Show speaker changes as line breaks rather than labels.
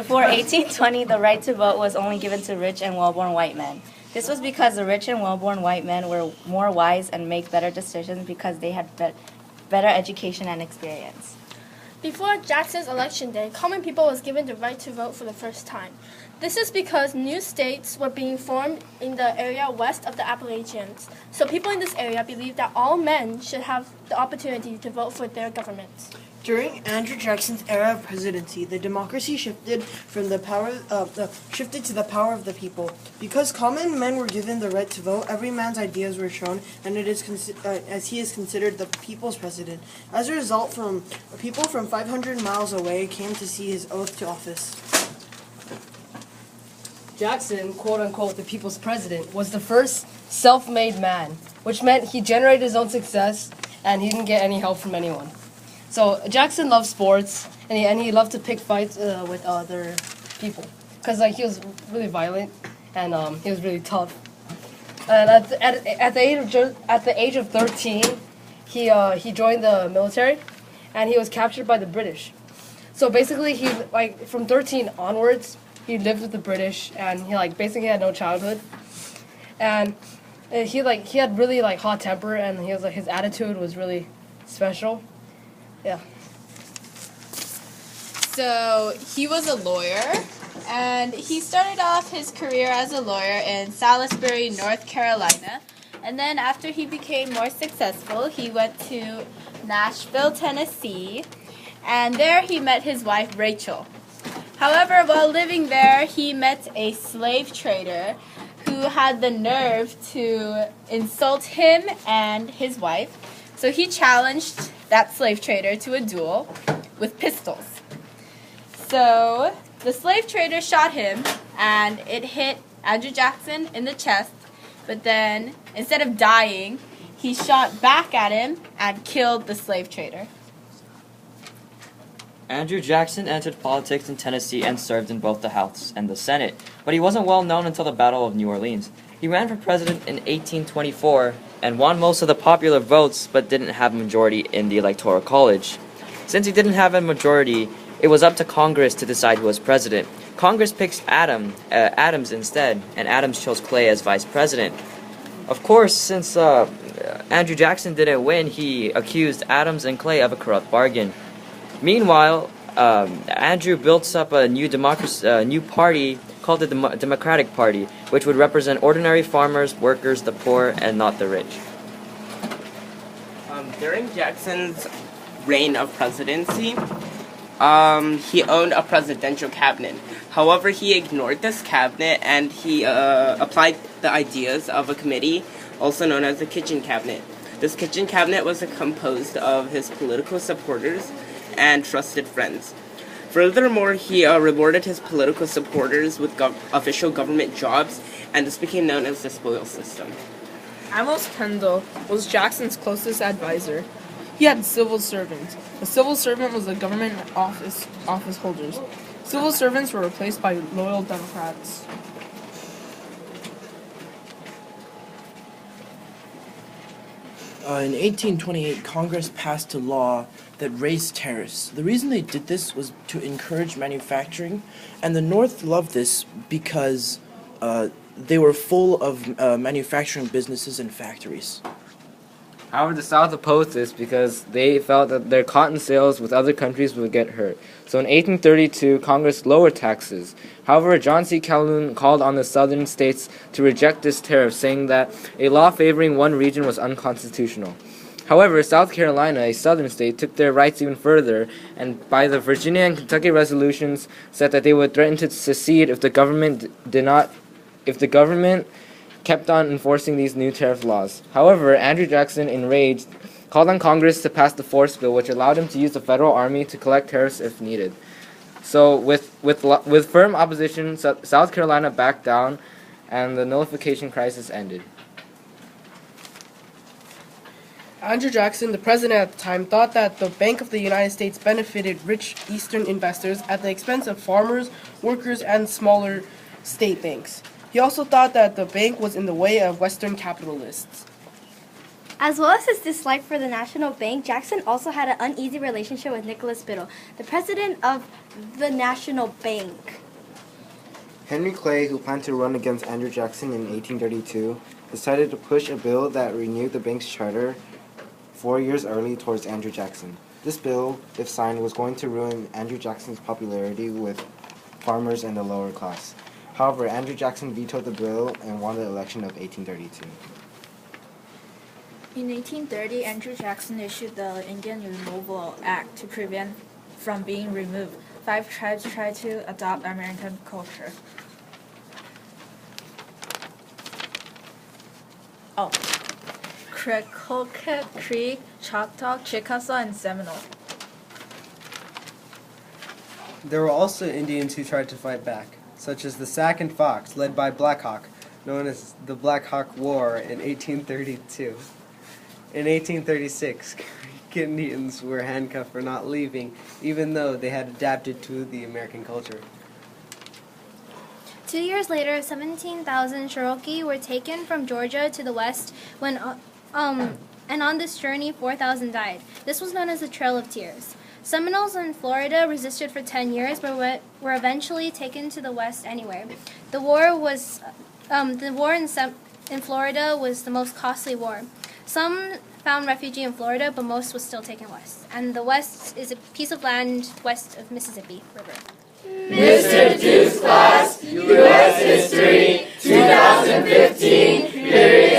Before 1820, the right to vote was only given to rich and well-born white men. This was because the rich and well-born white men were more wise and make better decisions because they had better education and experience.
Before Jackson's election day, common people was given the right to vote for the first time. This is because new states were being formed in the area west of the Appalachians. So people in this area believed that all men should have the opportunity to vote for their governments.
During Andrew Jackson's era of presidency, the democracy shifted to the power of the people. Because common men were given the right to vote, every man's ideas were shown, and as he is considered the people's president. As a result, people from 500 miles away came to see his oath to office.
Jackson, quote-unquote, the people's president, was the first self-made man, which meant he generated his own success and he didn't get any help from anyone. So Jackson loved sports, and he loved to pick fights with other people, because he was really violent and he was really tough. And at the age of 13, he joined the military, and he was captured by the British. So basically, he from 13 onwards, he lived with the British, and he basically had no childhood, and he had really hot temper, and his attitude was really special. Yeah.
So he was a lawyer, and he started off his career as a lawyer in Salisbury, North Carolina. And then after he became more successful, he went to Nashville, Tennessee, and there he met his wife, Rachel. However, while living there, he met a slave trader who had the nerve to insult him and his wife. So he challenged that slave trader to a duel with pistols. So the slave trader shot him, and it hit Andrew Jackson in the chest, but then instead of dying, he shot back at him and killed the slave trader.
Andrew Jackson entered politics in Tennessee and served in both the House and the Senate, but he wasn't well known until the Battle of New Orleans. He ran for president in 1824 and won most of the popular votes, but didn't have a majority in the Electoral College. Since he didn't have a majority, it was up to Congress to decide who was president. Congress picked Adams instead, and Adams chose Clay as vice president. Of course, since Andrew Jackson didn't win, he accused Adams and Clay of a corrupt bargain. Meanwhile, Andrew built up a new party called the Democratic Party, which would represent ordinary farmers, workers, the poor, and not the rich.
During Jackson's reign of presidency, he owned a presidential cabinet. However, he ignored this cabinet and he applied the ideas of a committee, also known as the kitchen cabinet. This kitchen cabinet was composed of his political supporters and trusted friends. Furthermore, he rewarded his political supporters with official government jobs, and this became known as the spoils system.
Amos Kendall was Jackson's closest advisor. He had civil servants. A civil servant was the government office holders. Civil servants were replaced by loyal Democrats.
In 1828, Congress passed a law that raised tariffs. The reason they did this was to encourage manufacturing, and the North loved this because they were full of manufacturing businesses and factories.
However, the South opposed this because they felt that their cotton sales with other countries would get hurt. So in 1832, Congress lowered taxes. However, John C. Calhoun called on the southern states to reject this tariff, saying that a law favoring one region was unconstitutional. However, South Carolina, a southern state, took their rights even further, and by the Virginia and Kentucky resolutions said that they would threaten to secede if the government kept on enforcing these new tariff laws. However, Andrew Jackson, enraged, called on Congress to pass the force bill, which allowed him to use the federal army to collect tariffs if needed. So, with firm opposition, South Carolina backed down, and the nullification crisis ended.
Andrew Jackson, the president at the time, thought that the Bank of the United States benefited rich Eastern investors at the expense of farmers, workers, and smaller state banks. He also thought that the bank was in the way of Western capitalists.
As well as his dislike for the National Bank, Jackson also had an uneasy relationship with Nicholas Biddle, the president of the National Bank.
Henry Clay, who planned to run against Andrew Jackson in 1832, decided to push a bill that renewed the bank's charter 4 years early towards Andrew Jackson. This bill, if signed, was going to ruin Andrew Jackson's popularity with farmers and the lower class. However, Andrew Jackson vetoed the bill and won the election of 1832.
In 1830, Andrew Jackson issued the Indian Removal Act to prevent from being removed. 5 tribes tried to adopt American culture. Crockett Creek, Choctaw, Chickasaw, and Seminole.
There were also Indians who tried to fight back, such as the Sac and Fox, led by Black Hawk, known as the Black Hawk War in 1832. In 1836, Creek Indians were handcuffed for not leaving, even though they had adapted to the American culture.
2 years later, 17,000 Cherokee were taken from Georgia to the west and on this journey, 4,000 died. This was known as the Trail of Tears. Seminoles in Florida resisted for 10 years, but were eventually taken to the west anyway. The war in Florida was the most costly war. Some found refuge in Florida, but most was still taken west. And the west is a piece of land west of Mississippi River.
Mr. Duh's class, U.S. History, 2015, period.